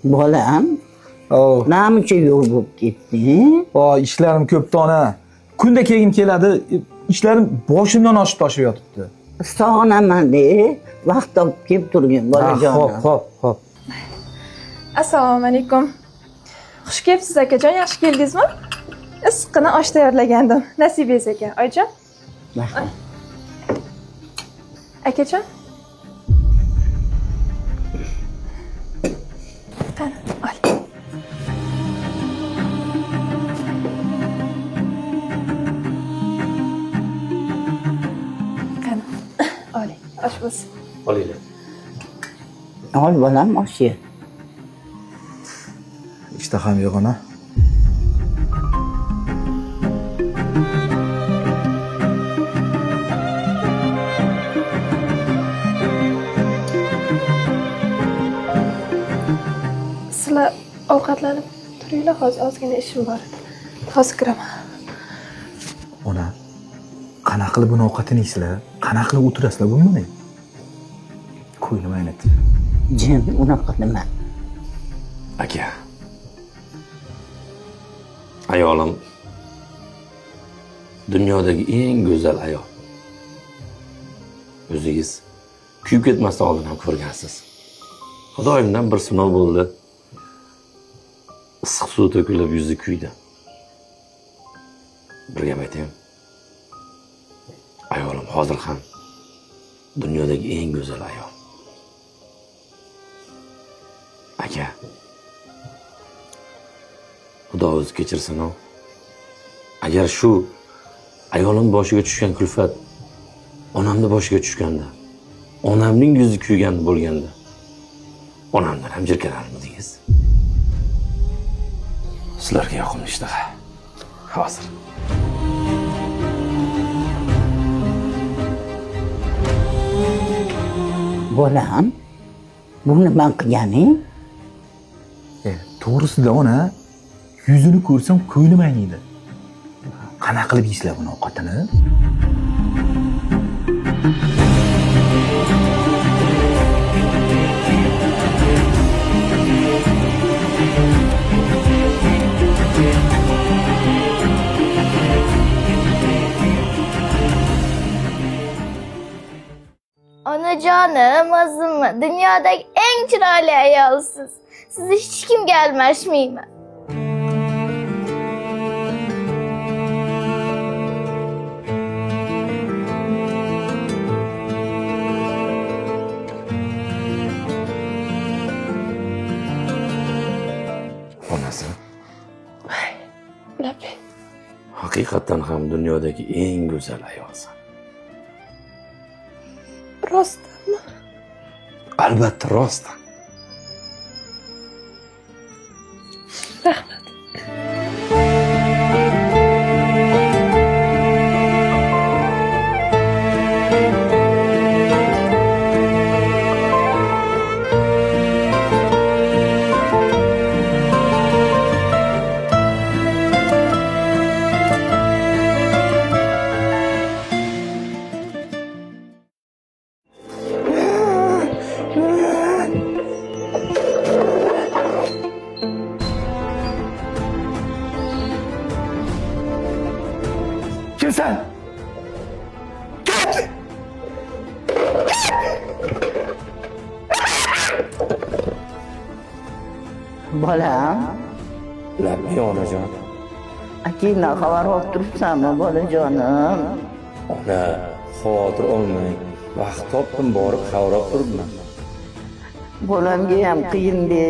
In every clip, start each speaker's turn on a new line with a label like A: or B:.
A: Bolam, namuncha yo'l bo'lib ketdi.
B: İşlerim ko'pda ona. Kunda kelgim keladi, ishlarim boshimdan oshib toshib yotibdi.
A: Sog'inaman de, vaqt topib kelib turgin bolajonim.
B: Hop.
C: Assalomu alaykum. Xush kelibsiz akajon, yaxshi keldingizmi? Issiqqina osh tayyorlagandim. Nasibingiz ekan, oyijon.
A: Rahmat.
C: Akajon. Qani, ol. Qani, oling. Osh bo'lsin.
D: Olinglar.
A: Ol bolam, osh ye.
B: İshtaham yo'q ona.
C: Sizlar ovqatlanib turinglar, hozir ozgina ishim bor. Hozir kiraman.
B: Ona, qanaqa qilib buni ovqatini yeysizlar? Qanaqa qilib o'tirasizlar bunday? Ko'nglim aynadi.
A: Jin, unaqa nima?
D: Aka. Ayolim dunyodagi eng go'zal ayol. O'zingiz kuyib ketmasdan oldin ham ko'rgansiz. Xudoyimdan bir sinov bo'ldi. Issiq suv to'kilib yuzi kuydi. Bir gap aytaymi? Ayolim hozir ham dunyodagi eng go'zal ayol. Aka. Xudo o'zi kechirsin. Agar shu ayolim boshiga tushgan kulfat onamni boshiga tushganda, onamning yuzi kuygan bo'lganda, onamdan ham jirkanarmidingiz? Sizlarga yoqimli ishtaha. Hozir.
A: Bolam, bu nima qilganing?
B: To'g'risida ona, yuzini ko'rsam ko'nglim ayniydi. Qanaqa qilib yeysizlar buni ovqatini?
E: Onajonim, o'zimmi, dunyodagi eng chiroyli ayolsiz. Sizni hech kim almashmayman.
D: Onasi.
C: Lapi.
D: Haqiqatan ham dunyodagi eng go'zal ayolsan.
C: Rostmi?
D: Albatta rost.
C: Rahmat.
B: Kimsan?
A: Bolam,
D: Lapi onajon.
A: akangdan xabar olib turibsanmi bolajonim?
D: Ona, xavotir olmang. Vaqt topdim, borib xabar turibman.
A: Bolamga ham qiyin-de.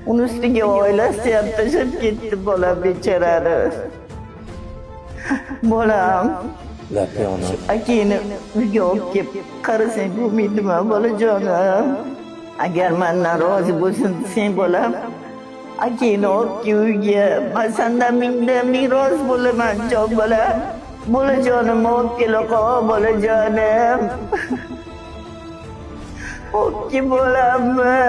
A: Uni ustiga oilasi ham tashlab ketdi bolam bechorani. Bolam,
D: Lapi ona.
A: akangni uyga olib kelib qarasang bo'lmaydimi bolajonim? Agar mendan rozi bo'lsin desang bolam, akangni olib kel uyga. Men sendan ming rozi bo'laman jon bolam. Bolajonim olib kel qol bolajonim. Olib kel bolamni.